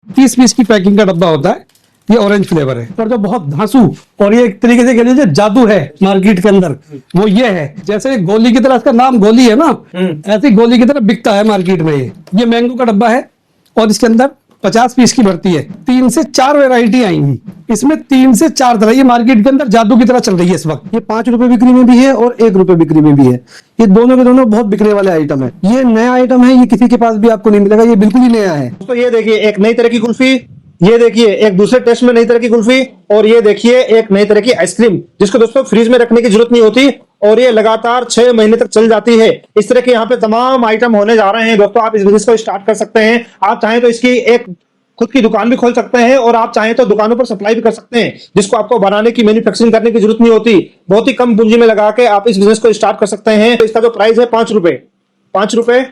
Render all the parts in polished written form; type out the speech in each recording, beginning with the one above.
30 piece की packing का डब्बा होता है। ये ऑरेंज फ्लेवर है और जो बहुत धांसू और ये एक तरीके से कह लीजिए जादू है मार्केट के अंदर, वो ये है। जैसे गोली की तरह, इसका नाम गोली है ना, ऐसी गोली की तरह बिकता है मार्केट में। ये मैंगो का डब्बा है और इसके अंदर 50 पीस की भर्ती है। 3 से 4 वैरायटी आएंगी इसमें, 3 से 4 तरह। ये मार्केट के अंदर जादू की तरह चल रही है इस वक्त। ये 5 रुपए बिक्री में भी है और 1 रुपए बिक्री में भी है। ये दोनों के दोनों बहुत बिकने वाले आइटम है। ये नया आइटम है, ये किसी के पास भी आपको नहीं मिलेगा, ये बिल्कुल ही नया है। तो ये देखिए एक नई तरह की कुल्फी, ये देखिए एक दूसरे टेस्ट में नई तरह की कुल्फी, और ये देखिए एक नई तरह की आइसक्रीम जिसको दोस्तों फ्रीज में रखने की जरूरत नहीं होती और ये लगातार 6 महीने तक चल जाती है। इस तरह के यहाँ पे तमाम आइटम होने जा रहे हैं दोस्तों। आप इस बिजनेस को स्टार्ट कर सकते हैं। आप चाहें तो इसकी एक खुद की दुकान भी खोल सकते हैं और आप चाहें तो दुकानों पर सप्लाई भी कर सकते हैं, जिसको आपको बनाने की, मैन्युफैक्चरिंग करने की जरूरत नहीं होती। बहुत ही कम पूंजी में लगा के आप इस बिजनेस को स्टार्ट कर सकते हैं। इसका जो प्राइस है 5 रुपए, 5 रुपए,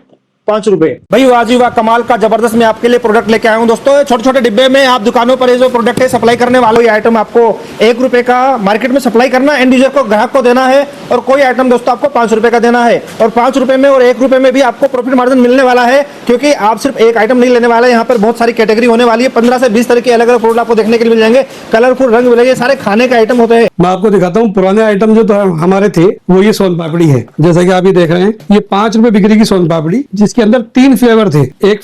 5 रुपए। भाई वाजी वाह, कमाल का जबरदस्त मैं आपके लिए प्रोडक्ट लेके आया हूं दोस्तों। छोटे छोटे डिब्बे में आप दुकानों पर ये जो प्रोडक्ट है सप्लाई करने वालों, ये आइटम आपको 1 रुपए का मार्केट में सप्लाई करना, एंड यूजर को, ग्राहक को देना है। और कोई आइटम दोस्तों आपको 5 रुपए का देना है। और 5 रुपए में और 1 रुपए में भी आपको प्रॉफिट मार्जिन मिलने वाला है, क्योंकि आप सिर्फ एक आइटम नहीं लेने वाले। यहाँ पर बहुत सारी कैटेगरी होने वाली है। 15 से 20 तरह के अलग अलग प्रोडक्ट आपको देखने के लिए मिल जाएंगे। कलरफुल रंग मिलेंगे, सारे खाने के आइटम होते हैं। मैं आपको दिखाता हूँ पुराने आइटम जो तो हमारे थे, वो ये सोन पापड़ी है। जैसा कि आप ये देख रहे हैं, ये 5 रुपए बिक्री की सोन पापड़ी, जिसके अंदर 3 फ्लेवर थे। एक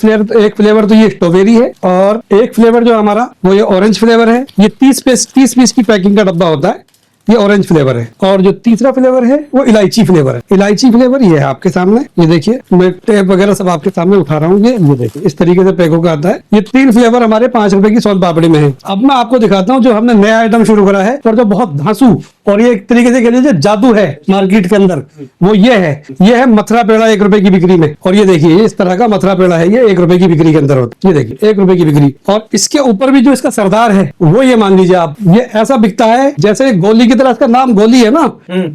फ्लेवर तो ये स्ट्रॉबेरी है और एक फ्लेवर जो हमारा वो ये ऑरेंज फ्लेवर है। ये 30 पीस की पैकिंग का डब्बा होता है। ये ऑरेंज फ्लेवर है और जो तीसरा फ्लेवर है वो इलायची फ्लेवर है। इलायची फ्लेवर ये है आपके सामने, ये देखिए मैं टेप वगैरह सब आपके सामने उठा रहा हूँ। ये देखिए इस तरीके से पैक होकर आता है। ये 3 फ्लेवर हमारे 5 रुपए की सोन पापड़ी में है। अब मैं आपको दिखाता हूँ जो हमने नया आइटम शुरू करा है और जो बहुत धांसू और ये एक तरीके से कह लीजिए जादू है मार्केट के अंदर, वो ये है मथुरा पेड़ा 1 रुपए की बिक्री में। और ये देखिए इस तरह का मथुरा पेड़ा है, ये 1 रुपए की बिक्री के अंदर होता है। ये देखिए 1 रुपए की बिक्री। और इसके ऊपर भी जो इसका सरदार है वो ये मान लीजिए आप, ये ऐसा बिकता है जैसे गोली की तरह, इसका नाम गोली है ना,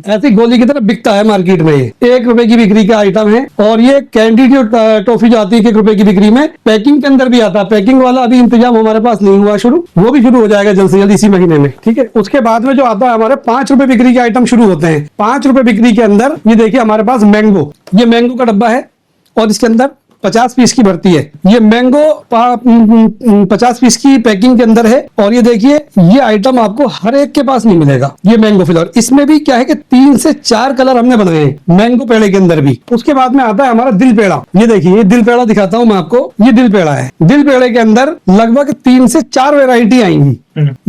ऐसी गोली की तरह बिकता है मार्केट में। ये 1 रुपए की बिक्री का आइटम है। और ये कैंडी जो टॉफी जो आती है 1 रुपए की बिक्री में, पैकिंग के अंदर भी आता है। पैकिंग वाला अभी इंतजाम हमारे पास नहीं हुआ शुरू, वो भी शुरू हो जाएगा जल्द से जल्द इसी महीने में, ठीक है। उसके बाद में जो आता है हमारे 5 रुपए बिक्री के आइटम शुरू होते हैं। 5 रुपए बिक्री के अंदर ये देखिए हमारे पास मैंगो, ये मैंगो का डब्बा है और इसके अंदर 50 पीस की भर्ती है। ये मैंगो 50 पीस की पैकिंग के अंदर है। और ये देखिए ये आइटम आपको हर एक के पास नहीं मिलेगा। ये मैंगो फ्लेवर, इसमें भी क्या है कि 3 से 4 कलर हमने बनाए हैं मैंगो पेड़े के अंदर भी। उसके बाद में आता है हमारा दिल पेड़ा। ये देखिए ये दिल पेड़ा दिखाता हूं मैं आपको। ये दिल पेड़ा है। दिल पेड़े के अंदर लगभग 3 से 4 वैरायटी आएंगी।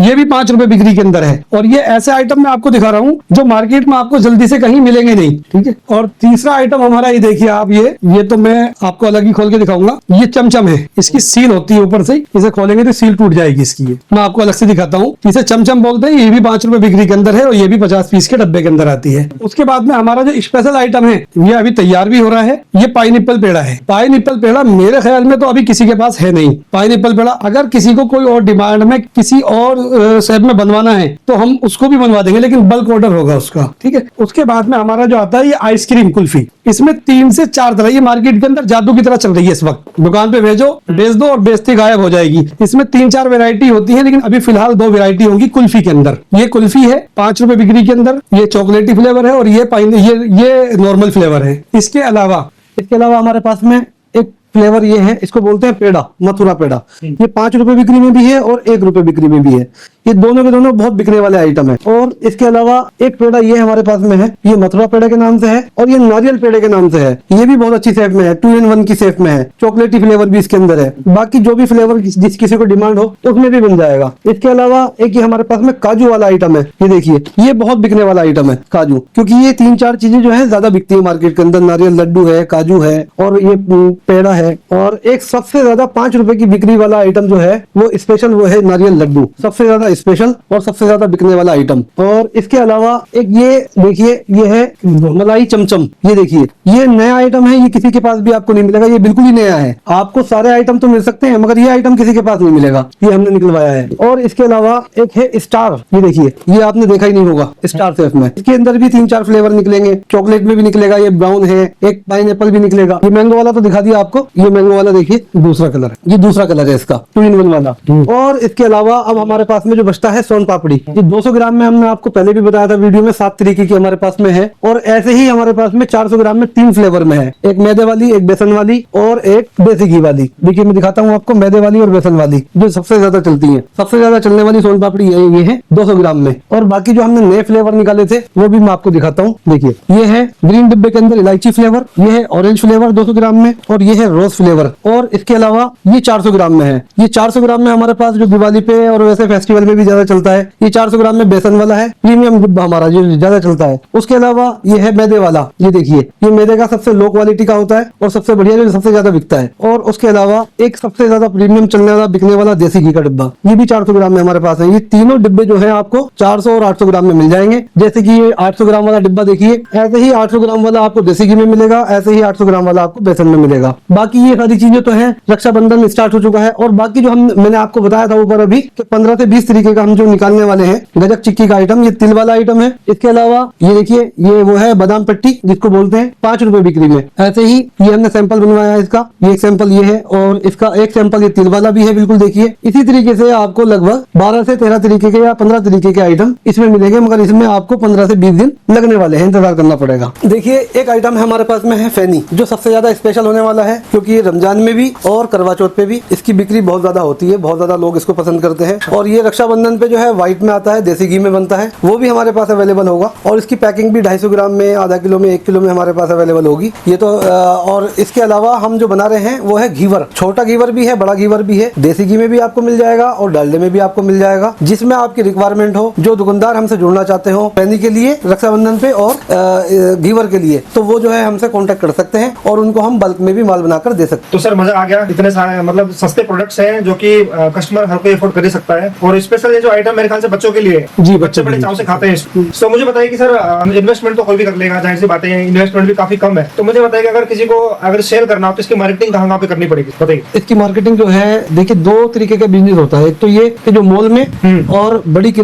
ये भी 5 रुपए बिक्री के अंदर है। और ये ऐसे आइटम मैं आपको दिखा रहा हूँ जो मार्केट में आपको जल्दी से कहीं मिलेंगे नहीं, ठीक है। और तीसरा आइटम हमारा ये देखिए आप, ये तो मैं आपको अलग ही खोल के दिखाऊंगा। ये चमचम है, इसकी सील होती है ऊपर से, इसे खोलेंगे तो सील टूट जाएगी इसकी। मैं आपको अलग से दिखाता हूँ। इसे चमचम बोलते हैं। ये भी 5 रुपए बिक्री के अंदर है और ये भी 50 पीस के डब्बे के अंदर आती है। उसके बाद में हमारा जो स्पेशल आइटम है ये अभी तैयार भी हो रहा है। ये पाइनएप्पल पेड़ा है। पाइनएप्पल पेड़ा मेरे ख्याल में तो अभी किसी के पास है नहीं। पाइनएप्पल पेड़ा अगर किसी को कोई और डिमांड में किसी और शेप में बनवाना है तो हम उसको भी बनवा देंगे, लेकिन बल्क ऑर्डर होगा उसका, ठीक है। उसके बाद में हमारा जो आता है ये आइसक्रीम कुल्फी। इसमें 3 से 4 तरह, ये मार्केट के अंदर जादू की तरह चल रही है इस वक्त। दुकान पे भेजो, बेच दो और बेचते गायब हो जाएगी। इसमें 3-4 वैरायटी होती है, लेकिन अभी फिलहाल 2 वैरायटी होंगी कुल्फी के अंदर। ये कुल्फी है 5 रुपए बिक्री के अंदर। ये चॉकलेटी फ्लेवर है और ये नॉर्मल फ्लेवर है। इसके अलावा हमारे पास में एक फ्लेवर ये है, इसको बोलते हैं पेड़ा, मथुरा पेड़ा। ये 5 रुपए बिक्री में भी है और 1 रुपए बिक्री में भी है। ये दोनों के दोनों बहुत बिकने वाले आइटम है। और इसके अलावा एक पेड़ा ये हमारे पास में है, ये मथुरा पेड़ा के नाम से है और ये नारियल पेड़े के नाम से है। ये भी बहुत अच्छी शेप में है, 2 in 1 की शेप में है। चॉकलेटी फ्लेवर भी इसके अंदर है। बाकी जो भी फ्लेवर जिस किसी को डिमांड हो उसमें भी बन जाएगा। इसके अलावा एक ये हमारे पास में काजू वाला आइटम है। ये देखिए ये बहुत बिकने वाला आइटम है काजू, क्योंकि ये 3-4 चीजें जो है ज्यादा बिकती है मार्केट के अंदर। नारियल लड्डू है, काजू है और ये पेड़ा है। और एक सबसे ज्यादा 5 रुपए की बिक्री वाला आइटम जो है वो स्पेशल, वो है नारियल लड्डू। सबसे ज्यादा स्पेशल और सबसे ज्यादा बिकने वाला आइटम। और इसके अलावा एक ये देखिए ये है मलाई चमचम। ये देखिए ये नया आइटम है, ये किसी के पास भी आपको नहीं मिलेगा, ये बिल्कुल ही नया है। आपको सारे आइटम तो मिल सकते हैं मगर ये आइटम किसी के पास नहीं मिलेगा, ये हमने निकलवाया है। और इसके अलावा एक है स्टार। ये देखिए ये आपने देखा ही नहीं होगा स्टार शेफ में। इसके अंदर भी 3-4 फ्लेवर निकलेंगे। चॉकलेट में भी निकलेगा, ये ब्राउन है, एक पाइनएप्पल भी निकलेगा। ये मैंगो वाला तो दिखा दिया आपको, ये मैंगो वाला देखिए दूसरा कलर है, ये दूसरा कलर है इसका 2-in-1 वाला। और इसके अलावा अब हमारे पास में जो बचता है सोन पापड़ी, ये 200 ग्राम में हमने आपको पहले भी बताया था वीडियो में, 7 तरीके की हमारे पास में है। और ऐसे ही हमारे पास में 400 ग्राम में 3 फ्लेवर में है, एक मैदे वाली, एक बेसन वाली और एक देसी घी वाली। देखिए मैं दिखाता हूँ आपको मैदे वाली और बेसन वाली जो सबसे ज्यादा चलती है। सबसे ज्यादा चलने वाली सोन पापड़ी ये है 200 ग्राम में। और बाकी जो हमने नए फ्लेवर निकाले थे वो भी मैं आपको दिखाता हूँ। देखिए ये है ग्रीन डिब्बे के अंदर इलायची फ्लेवर, ये है ऑरेंज फ्लेवर 200 ग्राम में, और ये है रोज फ्लेवर। और इसके अलावा ये 400 ग्राम में है। ये 400 ग्राम में हमारे पास जो दिवाली पे और वैसे फेस्टिवल में भी ज्यादा चलता है। ये 400 ग्राम में बेसन वाला है, प्रीमियम डिब्बा हमारा जो ज्यादा चलता है। उसके अलावा ये है मैदे वाला, ये देखिए ये मैदे का सबसे लो क्वालिटी का होता है और सबसे बढ़िया जो सबसे ज्यादा बिकता है। और उसके अलावा एक सबसे ज्यादा प्रीमियम चलने वाला बिकने वाला देसी घी का डिब्बा, ये भी 400 ग्राम में हमारे पास है। ये तीनों डिब्बे जो है आपको 400 और 800 ग्राम में मिल जाएंगे। जैसे कि ये 800 ग्राम वाला डिब्बा देखिए, ऐसे ही 800 ग्राम वाला आपको देसी घी में मिलेगा, ऐसे ही 800 ग्राम वाला आपको बेसन में मिलेगा। बाकी ये सारी चीजें तो है। रक्षाबंधन स्टार्ट हो चुका है और बाकी जो मैंने आपको बताया था ऊपर अभी कि 15 से 20 तरीके का हम जो निकालने वाले हैं गजक चिक्की का आइटम, ये तिल वाला आइटम है। इसके अलावा ये देखिए ये वो है बादाम पट्टी जिसको बोलते हैं, 5 रुपए बिक्री में। ऐसे ही ये हमने सैंपल बनवाया है इसका, ये एक सैंपल ये है और इसका एक सैंपल ये तिल वाला भी है, बिल्कुल देखिए। इसी तरीके से आपको लगभग 12 से 13 तरीके के या 15 तरीके के आइटम इसमें मिलेंगे, मगर इसमें आपको 15 से 20 दिन लगने वाले हैं, इंतजार करना पड़ेगा। देखिए एक आइटम है हमारे पास में है फैनी, जो सबसे ज्यादा स्पेशल होने वाला है क्योंकि ये रमजान में भी और करवा चौथ पे भी इसकी बिक्री बहुत ज्यादा होती है, बहुत ज्यादा लोग इसको पसंद करते हैं। और ये रक्षाबंधन पे जो है व्हाइट में आता है, देसी घी में बनता है, वो भी हमारे पास अवेलेबल होगा। और इसकी पैकिंग भी 250 ग्राम में, आधा किलो में, 1 किलो में हमारे पास अवेलेबल होगी। ये तो और इसके अलावा हम जो बना रहे हैं वो है घीवर, छोटा घीवर भी है, बड़ा घीवर भी है। देसी घी में भी आपको मिल जाएगा और डालडे में भी आपको मिल जाएगा, जिसमें आपकी रिक्वायरमेंट हो। जो दुकानदार हमसे जुड़ना चाहते हो फैनी के लिए, रक्षाबंधन पे और घीवर के लिए, तो वो जो है हमसे कांटेक्ट कर सकते हैं और उनको हम बल्क में भी माल बनाकर दे सकते हैं। तो सर मजा आ गया, इतने सारे मतलब सस्ते प्रोडक्ट्स हैं जो कि कस्टमर हर कोई अफोर्ड कर ही सकता है। और स्पेशल ये जो आइटम मेरे ख्याल से बच्चों के लिए, जी बच्चे बड़े चाव से खाते हैं। तो मुझे बताइए कि सर इन्वेस्टमेंट तो कोई भी कर लेगा, जाहिर सी बातें हैं, इन्वेस्टमेंट भी काफी कम है। तो मुझे बताइए कि अगर किसी को अगर सेल करना हो तो इसकी मार्केटिंग कहाँ पे करनी पड़ेगी, बताइए। इसकी मार्केटिंग जो है देखिए 2 तरीके का बिजनेस होता है। एक तो ये कि जो मॉल में और बड़ी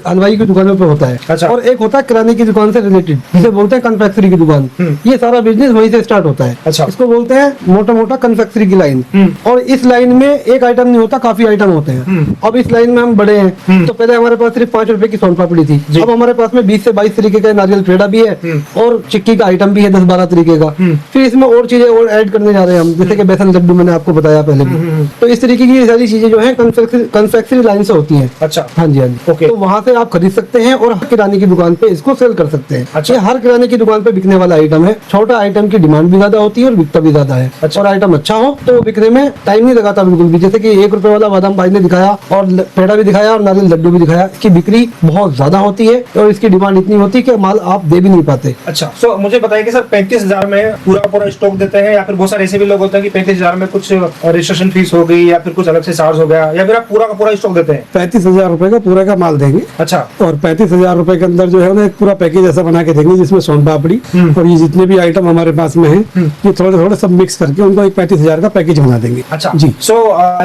हलवाई की दुकानों पे होता है। अच्छा। और एक होता है किराने की दुकान से रिलेटेड, जिसे बोलते हैं कन्फेक्शनरी की दुकान। ये सारा बिजनेस वहीं से स्टार्ट होता है। अच्छा। इसको बोलते हैं मोटा मोटा कन्फेक्शनरी की लाइन। और इस लाइन में एक आइटम नहीं होता, काफी आइटम होते हैं। अब इस लाइन में हम बड़े हैं तो पहले हमारे पास सिर्फ 5 रुपए की सोन पापड़ी थी, अब हमारे पास में 20 से 22 तरीके का नारियल पेड़ा भी है और चिक्की का आइटम भी है 10-12 तरीके का। फिर इसमें और चीजें और ऐड करने जा रहे हैं हम, जैसे कि बेसन लड्डू मैंने आपको बताया पहले भी। तो इस तरीके की ये सारी चीजें जो है कन्फेक्शनरी लाइन से होती है। अच्छा। हाँ जी, हाँ जी। ओके। तो वहाँ से आप खरीद सकते हैं और किराने की दुकान पे इसको सेल कर सकते हैं। अच्छा। ये हर किराने की दुकान पे बिकने वाला आइटम है। छोटा आइटम की डिमांड भी ज्यादा होती है और बिकता भी ज्यादा है। अच्छा। और आइटम अच्छा हो तो बिकने में टाइम नहीं लगाता बिल्कुल भी। जैसे कि 1 रुपए वाला बादाम भाई ने दिखाया और पेड़ा भी दिखाया और नारियल लड्डू भी दिखाया, इसकी बिक्री बहुत ज्यादा होती है और इसकी डिमांड इतनी होती है कि माल आप दे भी नहीं पाते। अच्छा, सो मुझे बताइए कि सर 35,000 में पूरा स्टॉक देते हैं, या फिर बहुत सारे ऐसे भी लोग होते हैं कि 35,000 में कुछ रजिस्ट्रेशन फीस हो गई या फिर कुछ अलग से चार्ज हो गया, या फिर आप पूरा का पूरा स्टॉक देते हैं? 35,000 रुपए का पूरा का माल देंगे। अच्छा। और 35,000 रुपए के अंदर जो है ना एक पूरा पैकेज ऐसा बना के देंगे जिसमें सोन पापड़ी और ये जितने भी आइटम हमारे पास में है ये थोड़े थोड़े सब मिक्स करके उनको एक 35,000 का पैकेज बना देंगे। अच्छा जी। सो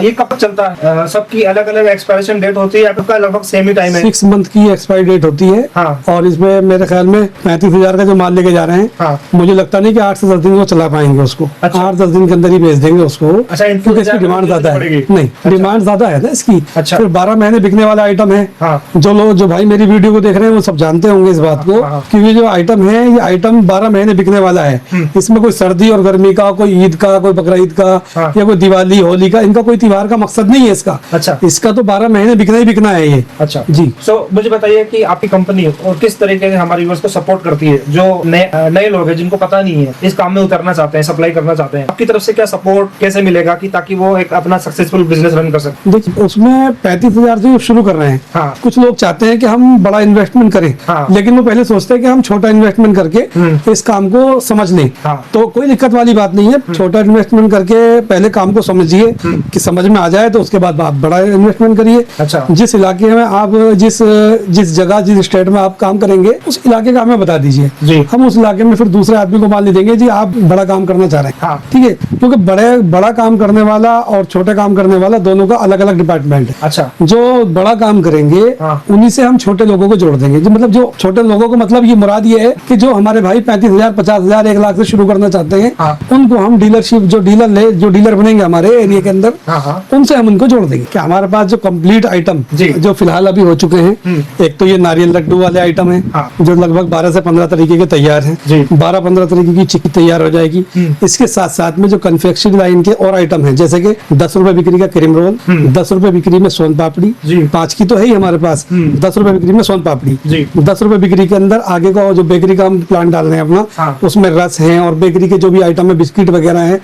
ये कब तक चलता है? सबकी अलग अलग एक्सपायरेशन डेट होती है, आपका लगभग सेम ही टाइम है? 6 मंथ की एक्सपायरी डेट होती है। हाँ। और इसमें मेरे ख्याल में 35,000 का जो माल लेके जा रहे हैं, हाँ। मुझे लगता नहीं कि 8 से 10 दिन वो चला पाएंगे उसको। अच्छा। 8-10 दिन के अंदर ही बेच देंगे उसको। अच्छा, क्योंकि इसकी डिमांड ज्यादा है। नहीं, डिमांड ज्यादा है ना इसकी। अच्छा। फिर 12 महीने बिकने वाला आइटम है। हाँ। जो भाई मेरी वीडियो को देख रहे हैं वो सब जानते होंगे इस बात को कि ये जो आइटम है ये आइटम 12 महीने बिकने वाला है। इसमें कोई सर्दी और गर्मी का, कोई ईद का, कोई बकरा ईद का या कोई दिवाली होली का, इनका कोई त्योहार का मकसद नहीं है इसका। अच्छा। इसका तो 12 महीने बिकना ही बिकना है ये। अच्छा जी। सो मुझे बताइए कि आपकी कंपनी और किस तरीके से हमारे व्यूअर्स को सपोर्ट करती है, जो नए लोग हैं जिनको पता नहीं है, इस काम में उतरना चाहते हैं, सप्लाई करना चाहते हैं, आपकी तरफ से क्या सपोर्ट कैसे मिलेगा कि ताकि वो एक अपना सक्सेसफुल बिजनेस रन कर सके? देखिए उसमें 35,000 से शुरू कर रहे हैं। हाँ। कुछ लोग चाहते हैं कि हम बड़ा इन्वेस्टमेंट करें। हाँ। लेकिन वो पहले सोचते हैं कि हम छोटा इन्वेस्टमेंट करके इस काम को समझ लें। हाँ। तो कोई दिक्कत वाली बात नहीं है, छोटा इन्वेस्टमेंट करके पहले काम को समझिए कि समझ में आ जाए तो उसके बाद आप बड़ा इन्वेस्टमेंट करिए। अच्छा। जिस इलाके में आप जिस जगह जिस स्टेट में आप काम करेंगे उस इलाके का हमें बता दीजिए जी। हम उस इलाके में फिर दूसरे आदमी को मान नहीं देंगे जी आप बड़ा काम करना चाह रहे हैं। हाँ। ठीक है, क्योंकि बड़ा काम करने वाला और छोटे काम करने वाला दोनों का अलग अलग डिपार्टमेंट है। अच्छा। जो बड़ा काम करेंगे हाँ। उन्हीं से हम छोटे लोगों को जोड़ देंगे। जो मतलब जो छोटे लोगों को मतलब ये मुराद ये है कि जो हमारे भाई 35,000, 50,000, 1 लाख से शुरू करना चाहते हैं हाँ। उनको हम डीलरशिप डीलरशिप जो डीलर बनेंगे हमारे एरिया के अंदर, हाँ हाँ उनसे हम उनको जोड़ देंगे कि हमारे पास जो कंप्लीट आइटम जी। जो फिलहाल अभी हो चुके हैं, एक तो ये नारियल लड्डू वाले आइटम है हाँ। जो लगभग 12 से 15 तरीके के तैयार हैं, जी। 12-15 तरीके की चिक्की तैयार हो जाएगी। इसके साथ साथ में जो कन्फेक्शनरी लाइन के और आइटम है, जैसे कि 10 रुपए बिक्री का क्रीम रोल, 10 रुपए बिक्री में सोन पापड़ी, जी। 5 की तो है ही हमारे पास, 10 रुपए बिक्री में सोन पापड़ी, जी। 10 रुपए बिक्री के अंदर आगे का जो बेकरी का हम प्लान डाल रहे हैं अपना, हाँ। उसमें रस है और बेकरी के जो भी आइटम है, बिस्किट वगैरह है,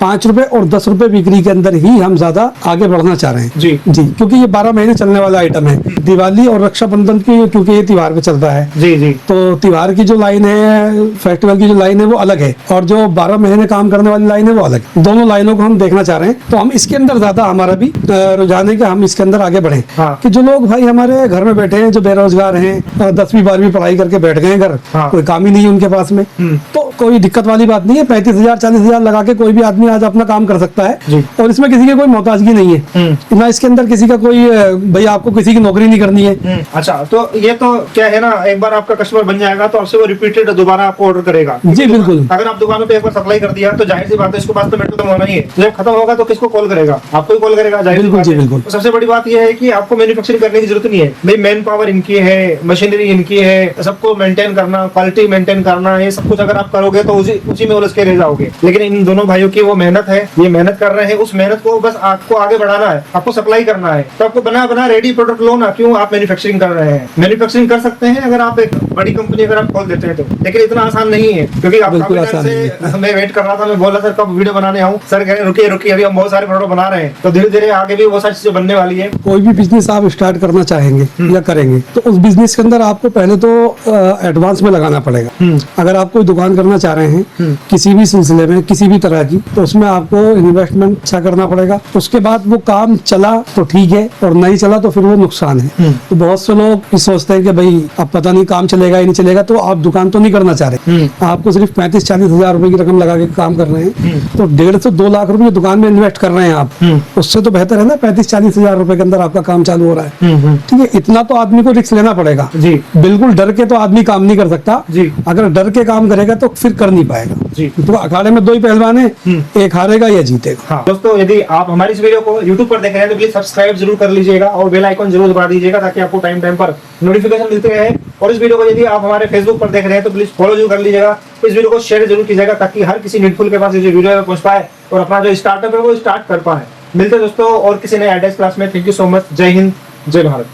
5 रुपए और 10 रुपए बिक्री के अंदर ही हम ज्यादा आगे बढ़ना चाह रहे हैं। जी। जी, क्योंकि ये 12 महीने चलने वाला आइटम है। दिवाली और रक्षाबंधन की, क्योंकि ये त्योहार पे चलता है, जी जी तो त्योहार की जो लाइन है, फेस्टिवल की जो लाइन है वो अलग है, और जो 12 महीने काम करने वाली लाइन है वो अलग। दोनों लाइनों को हम देखना चाह रहे हैं, तो हम इसके अंदर ज्यादा हमारा भी रुझान है कि हम इसके अंदर आगे बढ़े। हाँ। कि जो लोग भाई हमारे घर में बैठे हैं, जो बेरोजगार हैं, 10वीं 12वीं पढ़ाई करके बैठ गए हैं घर, हाँ। कोई काम ही नहीं है उनके पास में, तो कोई दिक्कत वाली बात नहीं है। 35,000 40,000 लगा के कोई भी आदमी आज अपना काम कर सकता जी। है, और इसमें किसी की कोई मोहताजगी नहीं है, ना इसके अंदर किसी का कोई भाई आपको किसी की नौकरी नहीं करनी है। अच्छा, तो ये तो क्या है ना, एक बार आपका कस्टमर बन जाएगा तो आपसे वो रिपीटेड दोबारा आपको ऑर्डर करेगा। जी बिल्कुल। अगर आप दुकानों पे एक बार सप्लाई कर दिया तो जाहिर सी बात है इसको पास तो मेट्रो खत्म होना ही है। जब खत्म होगा तो किसको कॉल करेगा? आपको ही कॉल करेगा, जाहिर सी बिल्कुल बात जी, है। बिल्कुल। तो सबसे बड़ी बात यह है कि आपको मैन्युफैक्चरिंग करने की जरूरत नहीं है भाई। मैन पावर इनकी है, मशीनरी इनकी है, सबको मेंटेन करना, क्वालिटी मेंटेन करना, ये सब कुछ अगर आप करोगे तो उसी में उलझ के रह जाओगे। लेकिन इन दोनों भाइयों की वो मेहनत है, ये मेहनत कर रहे हैं, उस मेहनत को बस आपको आगे बढ़ाना है, आपको सप्लाई करना है। तो आपको बना रेडी प्रोडक्ट लो ना, क्यों आप मैन्युफैक्चरिंग कर रहे हैं? मैन्युफैक्चरिंग कर सकते हैं अगर आप एक बड़ी कंपनी अगर आप खोल देते हैं तो, लेकिन इतना आसान नहीं है। क्योंकि आप बिल्कुल काफी टाइम आसान नहीं से मैं वेट कर रहा था, मैं बोला सर कब वीडियो बनाने आऊं, सर कह रहे रुकिए अभी हम बहुत सारे प्रोडक्ट बना रहे हैं, तो धीरे धीरे आगे भी बहुत सारी चीजें बनने वाली है। कोई भी बिजनेस आप स्टार्ट करना चाहेंगे या करेंगे, तो उस बिजनेस के अंदर आपको पहले तो एडवांस में लगाना पड़ेगा। अगर आप कोई दुकान करना चाह रहे हैं किसी भी सिलसिले में, किसी भी तरह की, तो उसमें आपको इन्वेस्टमेंट अच्छा करना पड़ेगा। उसके बाद वो काम चला तो ठीक है, और नहीं चला तो फिर वो नुकसान है। तो बहुत से लोग सोचते हैं कि भाई अब पता नहीं काम चलेगा ही नहीं चलेगा, तो आप दुकान तो नहीं करना चाह रहे, आपको सिर्फ 35-40 हजार रुपए की रकम लगा के काम कर रहे हैं, तो 1.5 से 2 लाख रुपए दुकान में इन्वेस्ट कर रहे हैं आप, उससे तो बेहतर है ना 35-40 हजार रुपए के अंदर आपका काम चालू हो रहा है। ठीक है, इतना तो आदमी को रिस्क लेना पड़ेगा जी। बिल्कुल डर के तो आदमी काम नहीं कर सकता जी। अगर डर के काम करेगा तो फिर कर नहीं पाएगा जी। तो अखाड़े में 2 ही पहलवान है, एक हारेगा या जीतेगा। हाँ दोस्तों, यदि आप हमारी इस वीडियो को YouTube पर देख रहे हैं तो प्लीज सब्सक्राइब जरूर कर लीजिएगा और बेल आइकन जरूर दबा दीजिएगा, ताकि आपको टाइम पर नोटिफिकेशन मिलते रहे। और इस वीडियो को यदि आप हमारे Facebook पर देख रहे हैं तो प्लीज फॉलो जरूर कर लीजिएगा, इस वीडियो को शेयर जरूर कीजिएगा, ताकि हर किसी नीडफुल के पास ये वीडियो पहुंच पाए और अपना जो स्टार्टअप है वो स्टार्ट कर पाए। मिलते हैं दोस्तों और किसी नए एड्रेस क्लास में। Thank you so much. जय हिंद, जय भारत।